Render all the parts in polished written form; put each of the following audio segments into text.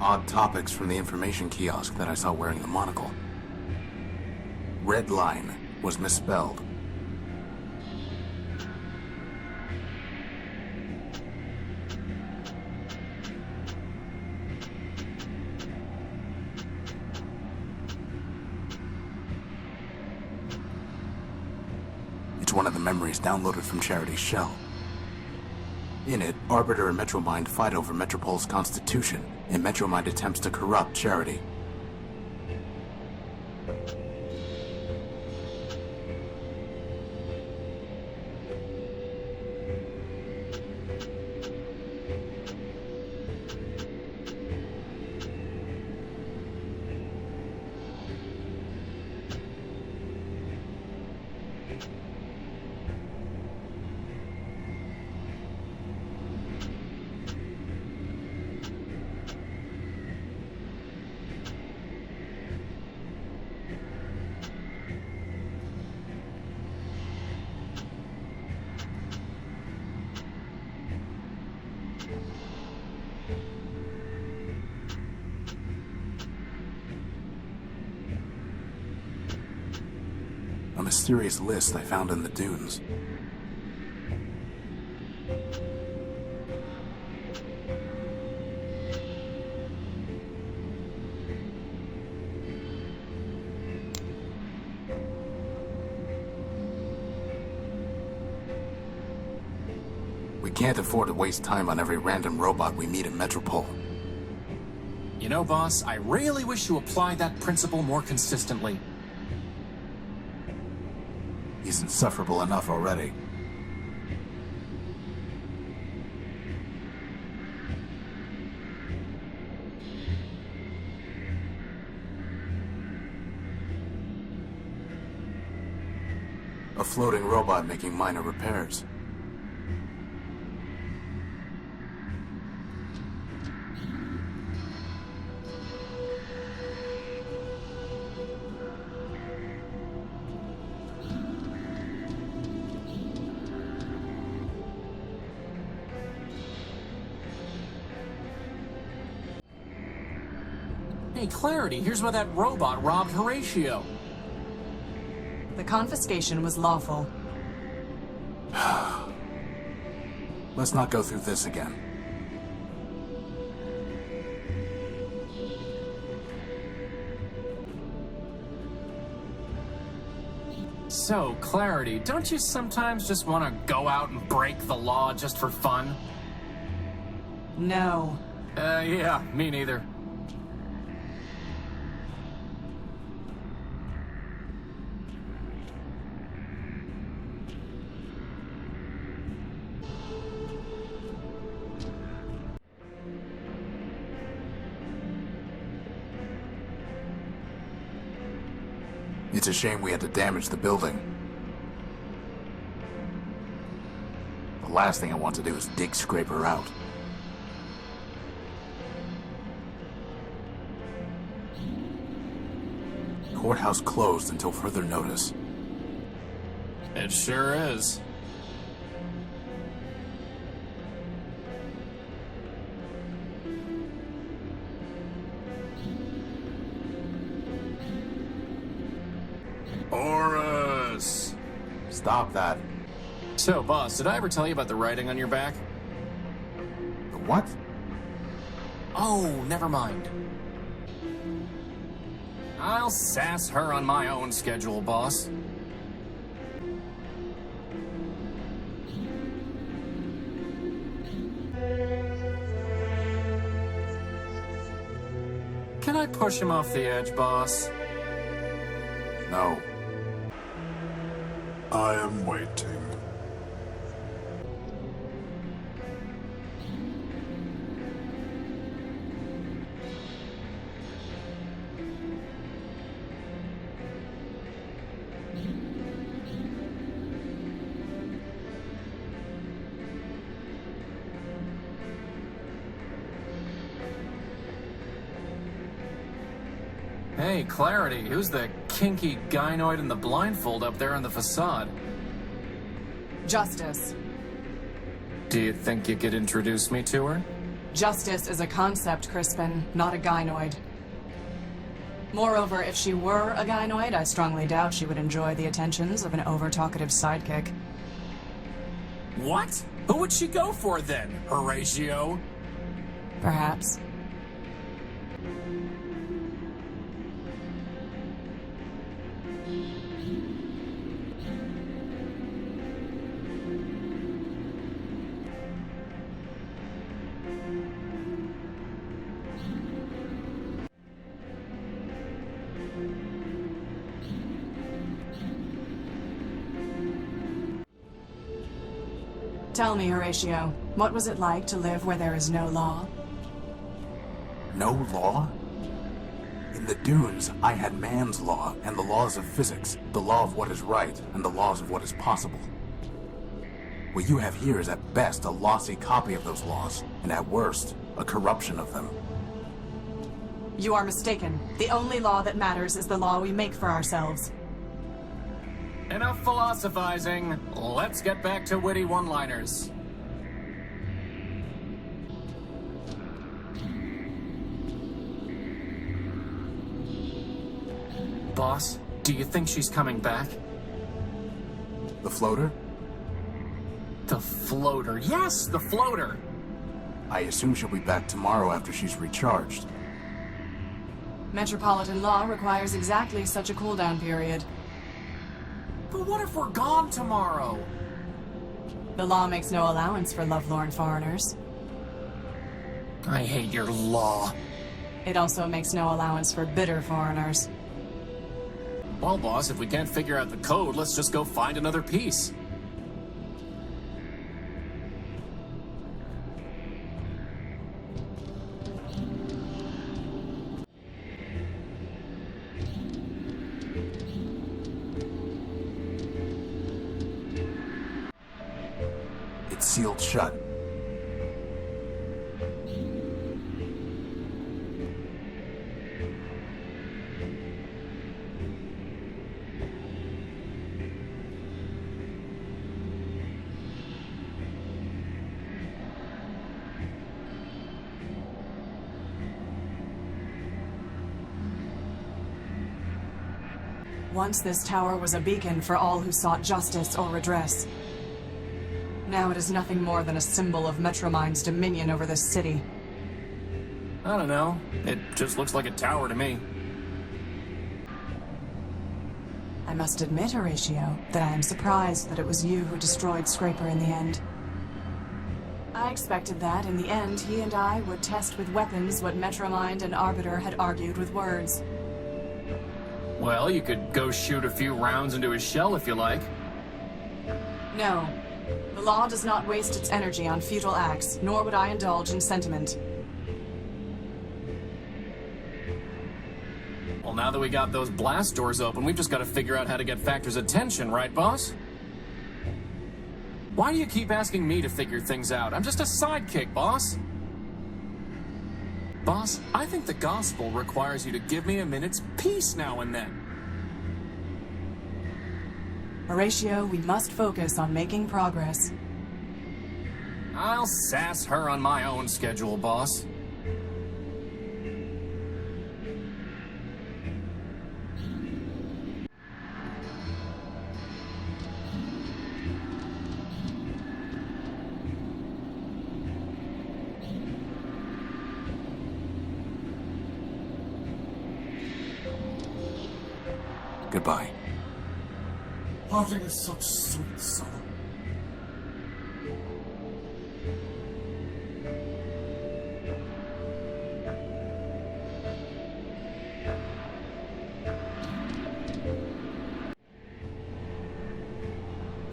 odd topics from the information kiosk that I saw wearing the monocle. Red line was misspelled. It's one of the memories downloaded from Charity's shell. In it, Arbiter and Metromind fight over Metropol's constitution, and Metromind attempts to corrupt Charity. A mysterious list I found in the dunes. We can't afford to waste time on every random robot we meet in Metropole. You know, boss, I really wish you applied that principle more consistently. He's insufferable enough already. A floating robot making minor repairs. Hey, Clarity, here's where that robot robbed Horatio. The confiscation was lawful. Let's not go through this again. So, Clarity, don't you sometimes just want to go out and break the law just for fun? No. Yeah, me neither. It's a shame we had to damage the building. The last thing I want to do is dig Scraper out. Courthouse closed until further notice. It sure is. Horus! Stop that. So, boss, did I ever tell you about the writing on your back? The what? Oh, never mind. I'll sass her on my own schedule, boss. Can I push him off the edge, boss? No. I am waiting. Hey, Clarity, who's the kinky gynoid in the blindfold up there on the facade? Justice. Do you think you could introduce me to her? Justice is a concept, Crispin, not a gynoid. Moreover, if she were a gynoid, I strongly doubt she would enjoy the attentions of an over-talkative sidekick. What? Who would she go for then, Horatio? Perhaps. Tell me, Horatio, what was it like to live where there is no law? No law? In the dunes, I had man's law and the laws of physics, the law of what is right and the laws of what is possible. What you have here is at best a lossy copy of those laws, and at worst, a corruption of them. You are mistaken. The only law that matters is the law we make for ourselves. Enough philosophizing. Let's get back to witty one-liners. Boss, do you think she's coming back? The floater? The floater. Yes, the floater. I assume she'll be back tomorrow after she's recharged. Metropolitan law requires exactly such a cooldown period. But what if we're gone tomorrow? The law makes no allowance for lovelorn foreigners. I hate your law. It also makes no allowance for bitter foreigners. Well, boss, if we can't figure out the code, let's just go find another piece. It's sealed shut. Once this tower was a beacon for all who sought justice or redress. Now it is nothing more than a symbol of Metromind's dominion over this city. I don't know. It just looks like a tower to me. I must admit, Horatio, that I am surprised that it was you who destroyed Scraper in the end. I expected that, in the end, he and I would test with weapons what Metromind and Arbiter had argued with words. Well, you could go shoot a few rounds into his shell if you like. No. The law does not waste its energy on futile acts, nor would I indulge in sentiment. Well, now that we got those blast doors open, we've just got to figure out how to get Factor's attention, right, boss? Why do you keep asking me to figure things out? I'm just a sidekick, boss. Boss, I think the gospel requires you to give me a minute's peace now and then. Horatio, we must focus on making progress. I'll sass her on my own schedule, boss. Goodbye. Parting is such sweet sorrow.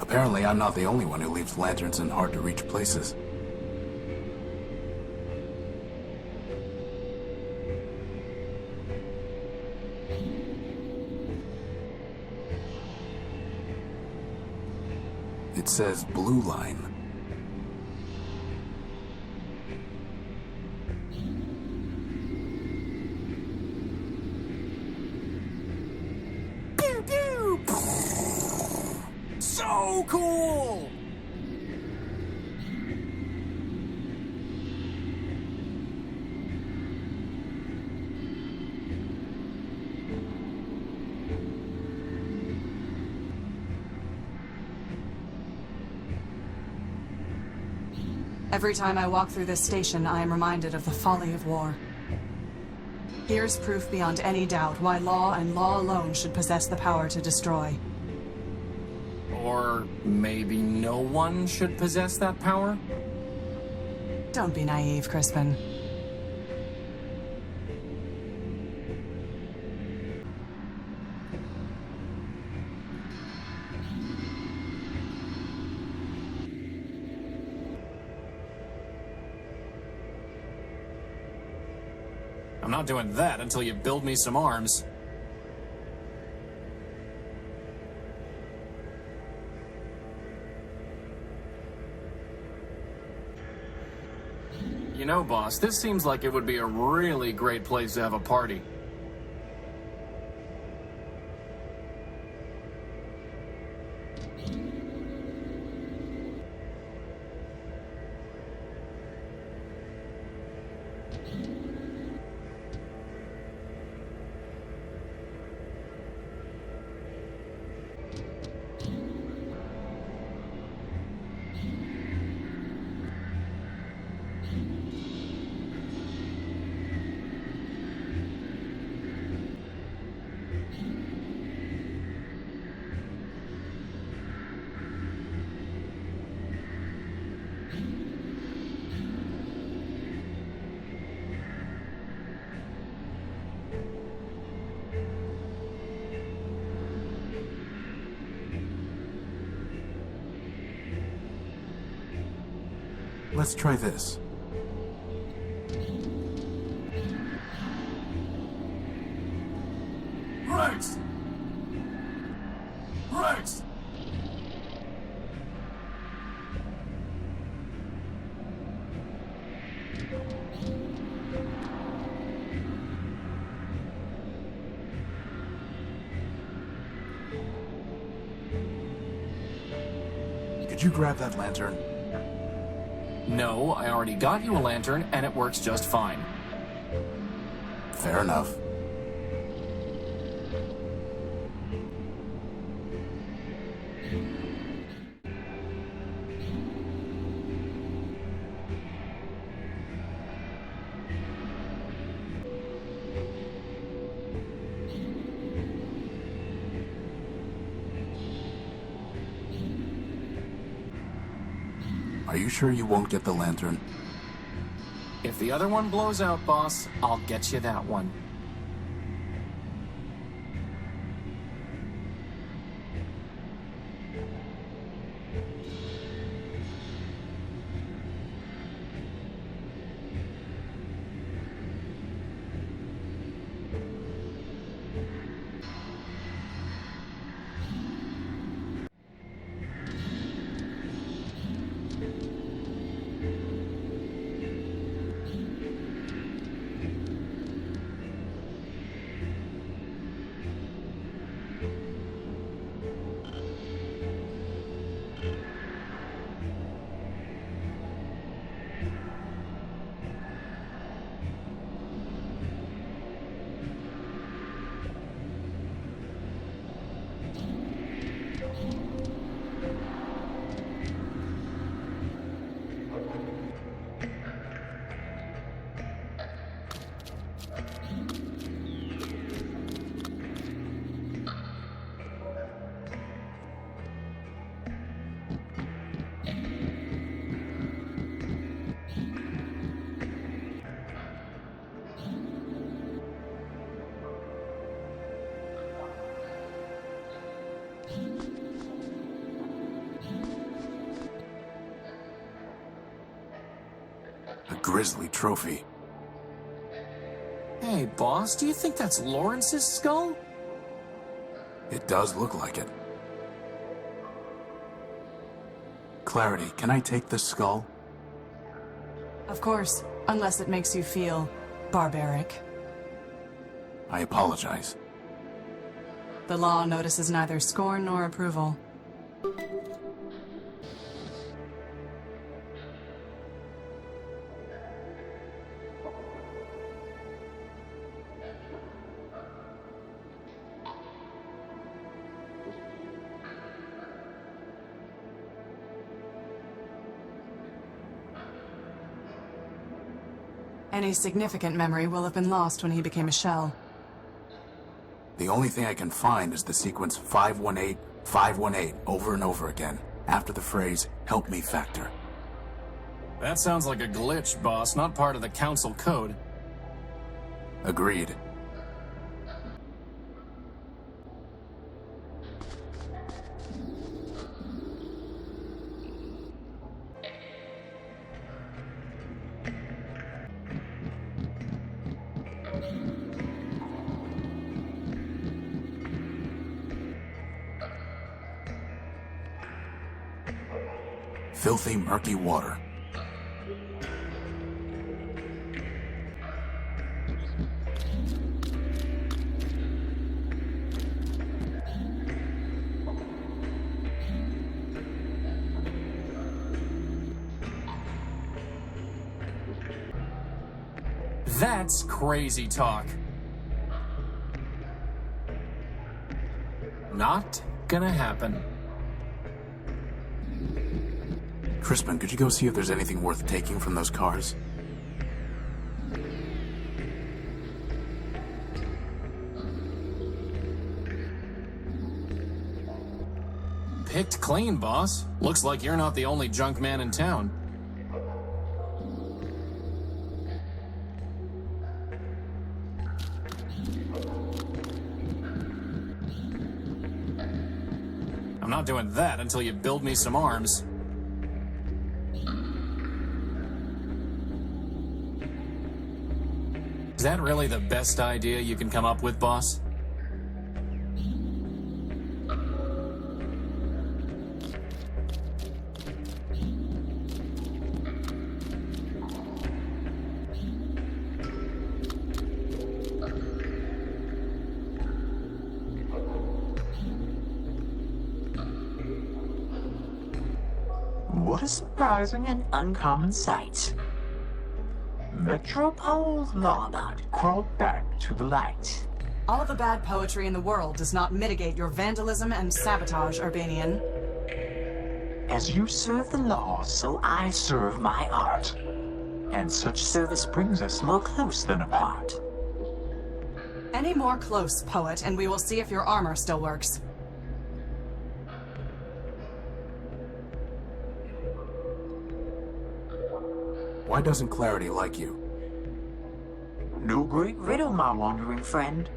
Apparently, I'm not the only one who leaves lanterns in hard-to-reach places. It says blue line. Pew, pew! So cool! Every time I walk through this station, I am reminded of the folly of war. Here's proof beyond any doubt why law and law alone should possess the power to destroy. Or maybe no one should possess that power? Don't be naive, Crispin. I'm not doing that until you build me some arms. You know, boss, this seems like it would be a really great place to have a party. Let's try this. Rex! Rex! Could you grab that lantern? No, I already got you a lantern, and it works just fine. Fair enough. Are you sure you won't get the lantern? If the other one blows out, boss, I'll get you that one. A grisly trophy. Hey, boss, do you think that's Lawrence's skull? It does look like it. Clarity, can I take this skull? Of course, unless it makes you feel barbaric. I apologize. The law notices neither scorn nor approval. Any significant memory will have been lost when he became a shell. The only thing I can find is the sequence 518, 518 over and over again, after the phrase, "help me factor." That sounds like a glitch, boss, not part of the council code. Agreed. Filthy, murky water. That's crazy talk. Not gonna happen. Crispin, could you go see if there's anything worth taking from those cars? Picked clean, boss. Looks like you're not the only junk man in town. I'm not doing that until you build me some arms. Is that really the best idea you can come up with, boss? What a surprising and uncommon sight. Metropole's lawbot crawled back to the light. All the bad poetry in the world does not mitigate your vandalism and sabotage, Urbanian. As you serve the law, so I serve my art. And such service brings us more close than apart. Any more close, poet, and we will see if your armor still works. Why doesn't Clarity like you? No great riddle, my wandering friend.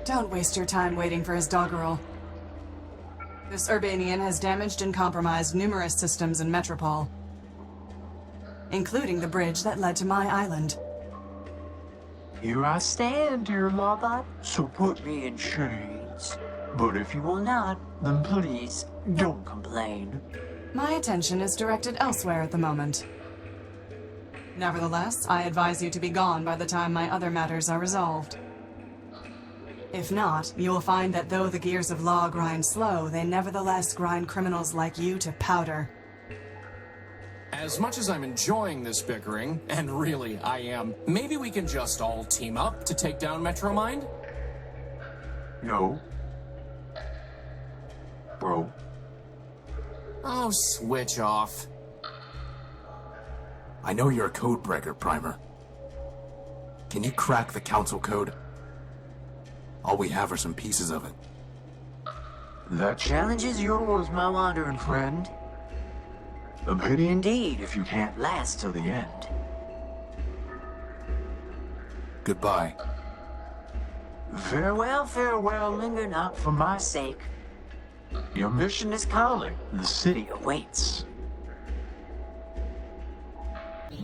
Don't waste your time waiting for his doggerel. This Urbanian has damaged and compromised numerous systems in Metropole, including the bridge that led to my island. Here I stand, dear lawbot, so put me in chains. But if you will not, then please, don't complain. My attention is directed elsewhere at the moment. Nevertheless, I advise you to be gone by the time my other matters are resolved. If not, you will find that though the gears of law grind slow, they nevertheless grind criminals like you to powder. As much as I'm enjoying this bickering, and really I am, maybe we can just all team up to take down Metromind? No. Bro. Oh, switch off. I know you're a code breaker, Primer. Can you crack the council code? All we have are some pieces of it. The challenge is yours, my wandering friend. A pity indeed if you can't last till the end. Goodbye. Farewell, farewell, linger not for my sake. Your mission is calling, the city awaits.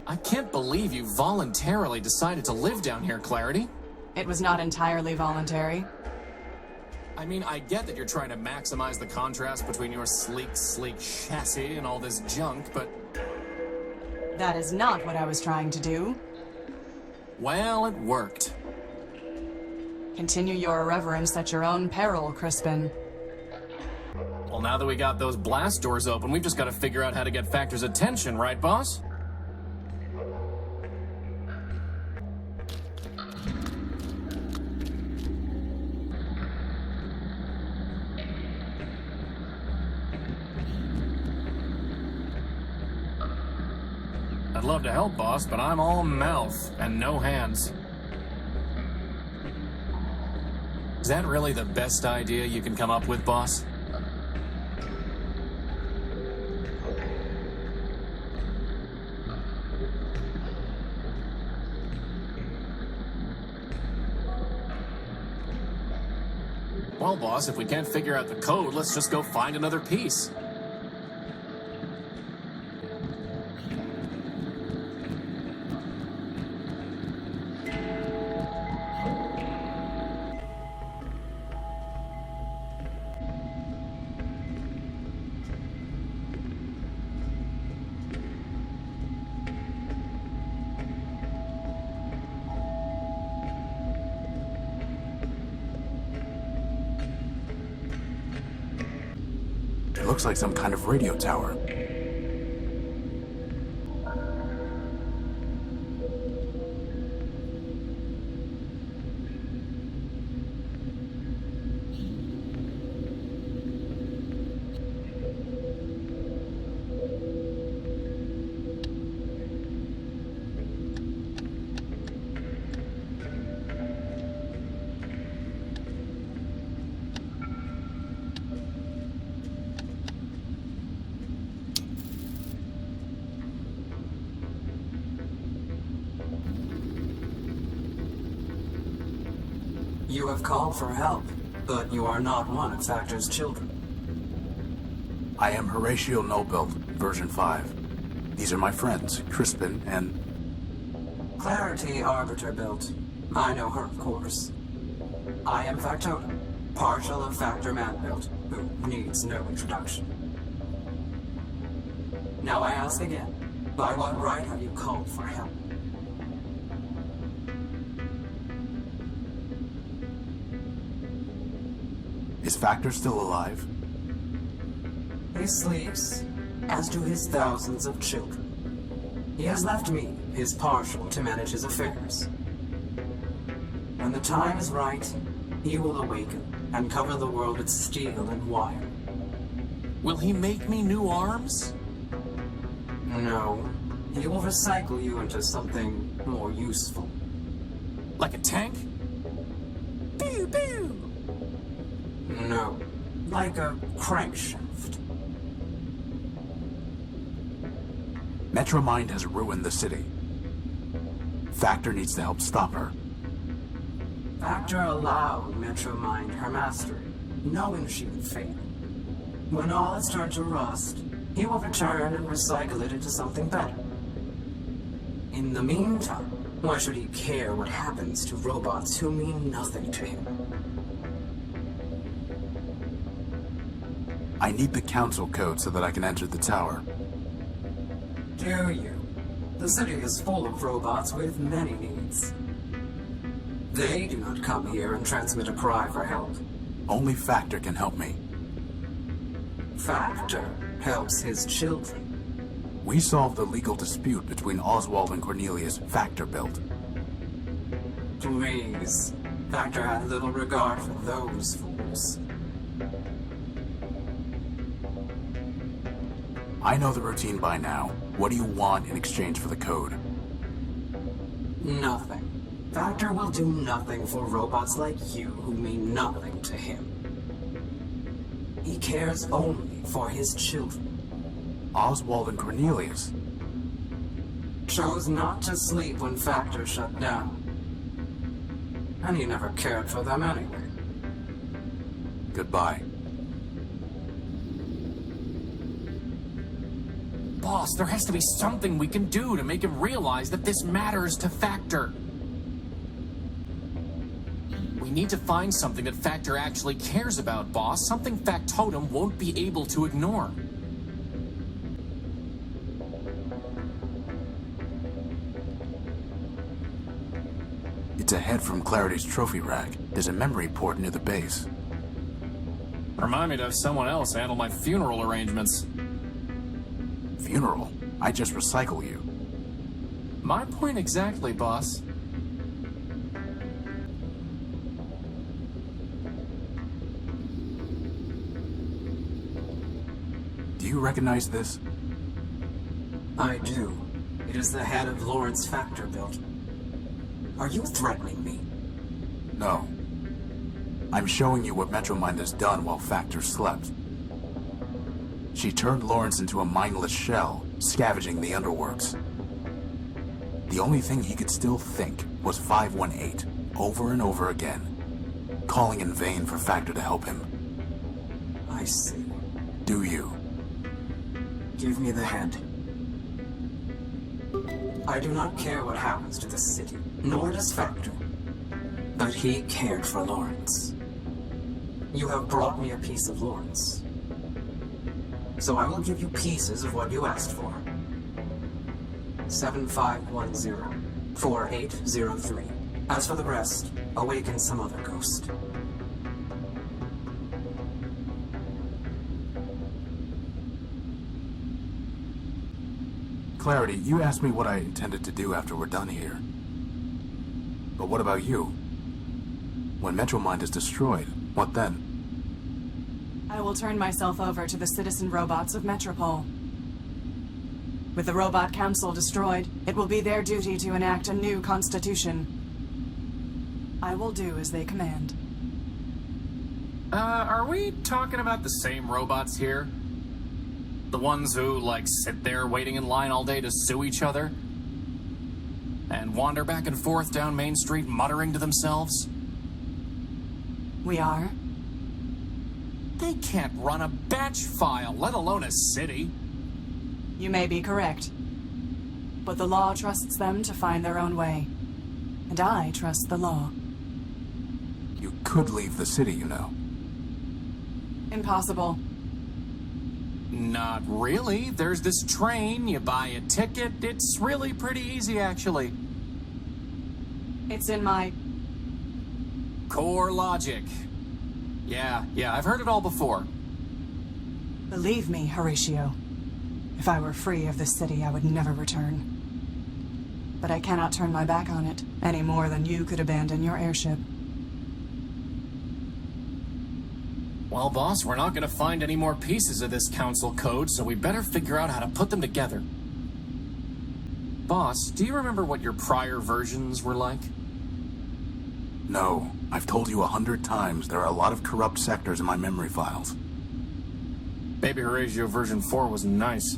I can't believe you voluntarily decided to live down here, Clarity. It was not entirely voluntary. I mean, I get that you're trying to maximize the contrast between your sleek chassis and all this junk, but... That is not what I was trying to do. Well, it worked. Continue your irreverence at your own peril, Crispin. Well, now that we got those blast doors open, we've just got to figure out how to get Factor's attention, right, boss? At love to help, boss, but I'm all mouth and no hands. Is that really the best idea you can come up with, boss? Well, boss, if we can't figure out the code, let's just go find another piece. It looks like some kind of radio tower. You have called for help, but you are not one of Factor's children. I am Horatio Nullbuilt, version 5. These are my friends, Crispin and... Clarity Arbiter built. I know her, of course. I am Factotum, partial of Factor Man-built, who needs no introduction. Now I ask again, by what right have you called for help? Is Factor still alive? He sleeps, as do his thousands of children. He has left me, his partial, to manage his affairs. When the time is right, he will awaken and cover the world with steel and wire. Will he make me new arms? No, he will recycle you into something more useful. Like a tank? Pew, pew! No, like a crankshaft. Metromind has ruined the city. Factor needs to help stop her. Factor allowed Metromind her mastery, knowing she would fail. When all has turned to rust, he will return and recycle it into something better. In the meantime, why should he care what happens to robots who mean nothing to him? I need the council code so that I can enter the tower. Do you? The city is full of robots with many needs. They do not come here and transmit a cry for help. Only Factor can help me. Factor helps his children. We solved the legal dispute between Oswald and Cornelius Factor built. Please. Factor had little regard for those fools. I know the routine by now. What do you want in exchange for the code? Nothing. Factor will do nothing for robots like you who mean nothing to him. He cares only for his children. Oswald and Cornelius Chose not to sleep when Factor shut down. And he never cared for them anyway. Goodbye. Boss, there has to be something we can do to make him realize that this matters to Factor. We need to find something that Factor actually cares about, boss. Something Factotum won't be able to ignore. It's ahead from Clarity's trophy rack. There's a memory port near the base. Remind me to have someone else handle my funeral arrangements. Funeral? I just recycle you. My point exactly, boss. Do you recognize this? I do. It is the head of Lawrence Factor built. Are you threatening me? No. I'm showing you what Metromind has done while Factor slept. She turned Lawrence into a mindless shell, scavenging the underworks. The only thing he could still think was 518, over and over again, calling in vain for Factor to help him. I see. Do you? Give me the head. I do not care what happens to the city, nor does Factor. But he cared for Lawrence. You have brought me a piece of Lawrence. So I will give you pieces of what you asked for. 7510-4803. As for the rest, awaken some other ghost. Clarity, you asked me what I intended to do after we're done here. But what about you? When Metromind is destroyed, what then? I will turn myself over to the citizen robots of Metropole. With the Robot Council destroyed, it will be their duty to enact a new constitution. I will do as they command. Are we talking about the same robots here? The ones who, like, sit there waiting in line all day to sue each other? And wander back and forth down Main Street muttering to themselves? We are? They can't run a batch file, let alone a city. You may be correct. But the law trusts them to find their own way. And I trust the law. You could leave the city, you know. Impossible. Not really. There's this train, you buy a ticket. It's really pretty easy, actually. It's in my... core logic. Yeah, I've heard it all before. Believe me, Horatio. If I were free of this city, I would never return. But I cannot turn my back on it, any more than you could abandon your airship. Well, boss, we're not gonna find any more pieces of this council code, so we better figure out how to put them together. Boss, do you remember what your prior versions were like? No. I've told you 100 times there are a lot of corrupt sectors in my memory files. Baby Horatio version 4 was nice.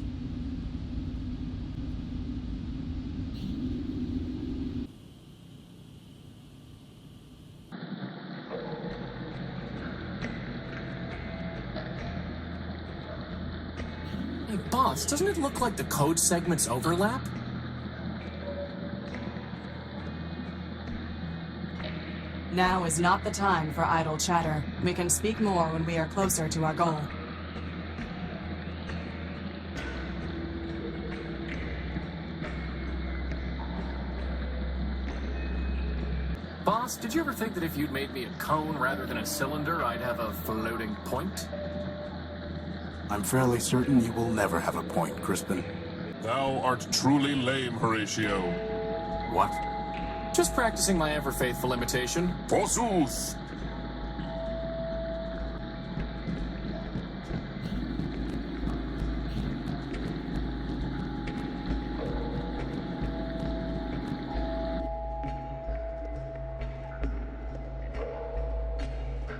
Hey, boss, doesn't it look like the code segments overlap? Now is not the time for idle chatter. We can speak more when we are closer to our goal. Boss, did you ever think that if you'd made me a cone rather than a cylinder, I'd have a floating point? I'm fairly certain you will never have a point, Crispin. Thou art truly lame, Horatio. What? Just practicing my ever-faithful imitation. Forsooth!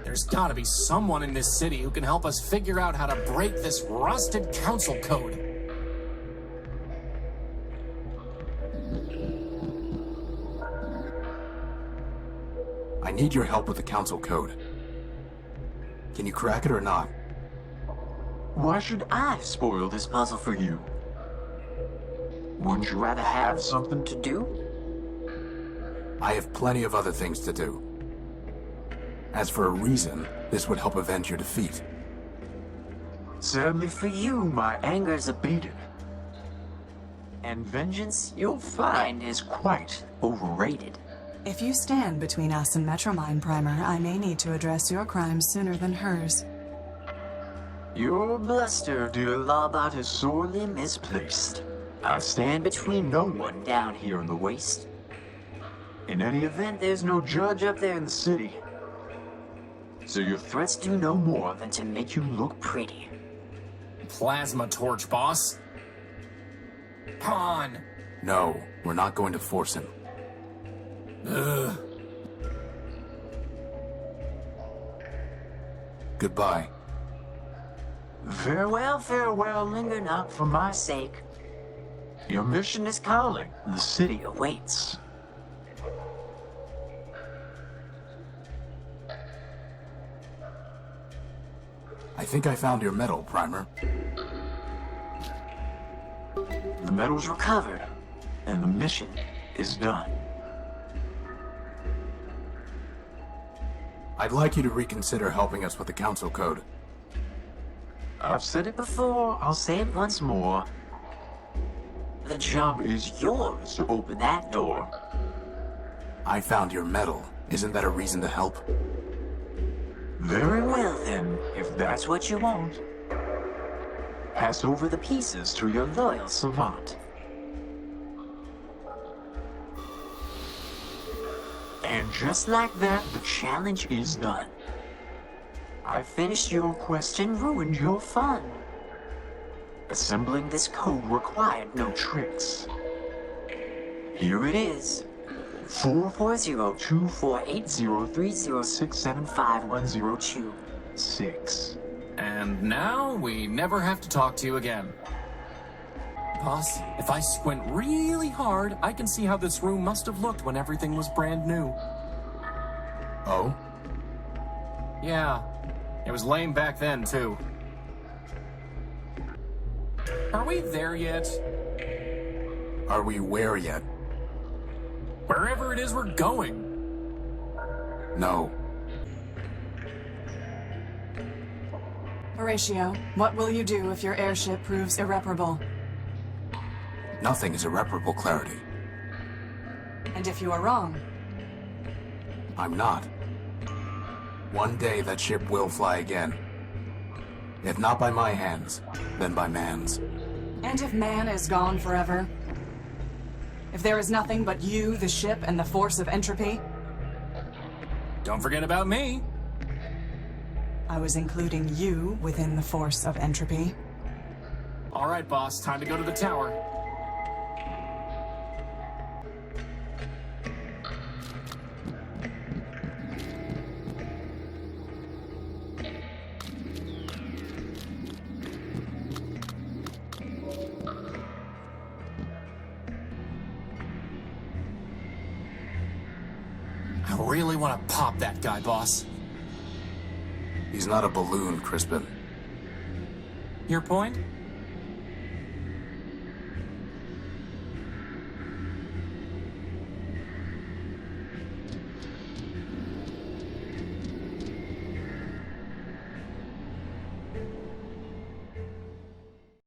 There's gotta be someone in this city who can help us figure out how to break this rusted council code. I need your help with the council code. Can you crack it or not? Why should I spoil this puzzle for you? Wouldn't you rather have something to do? I have plenty of other things to do. As for a reason, this would help avenge your defeat. Sadly for you, my anger's abated. And vengeance, you'll find, is quite overrated. If you stand between us and Metromind, Primer, I may need to address your crimes sooner than hers. Your bluster, dear Lawbot, is sorely misplaced. I stand between no one down here in the waste. In any event, there's no judge up there in the city. So your threats do no more than to make you look pretty. Plasma torch, boss. Come on. No, we're not going to force him. Ugh. Goodbye. Farewell, linger not for my sake. Your mission is calling. The city awaits. I think I found your medal, Primer. The medal's recovered, and the mission is done. I'd like you to reconsider helping us with the Council Code. I've said it before, I'll say it once more. The job is yours to open that door. I found your medal. Isn't that a reason to help? Very well then, if that's what you want. Pass over the pieces to your loyal savant. And just like that, the challenge is done. I finished your quest and ruined your fun. Assembling this code required no tricks. Here it is. 440-2480-306751026. And now we never have to talk to you again. Boss, if I squint really hard, I can see how this room must have looked when everything was brand new. Oh? Yeah, it was lame back then, too. Are we there yet? Are we where yet? Wherever it is we're going. No. Horatio, what will you do if your airship proves irreparable? Nothing is irreparable, Clarity. And if you are wrong? I'm not. One day that ship will fly again. If not by my hands, then by man's. And if man is gone forever? If there is nothing but you, the ship, and the force of entropy? Don't forget about me. I was including you within the force of entropy. All right, boss, time to go to the tower. I really want to pop that guy, boss. He's not a balloon, Crispin. Your point?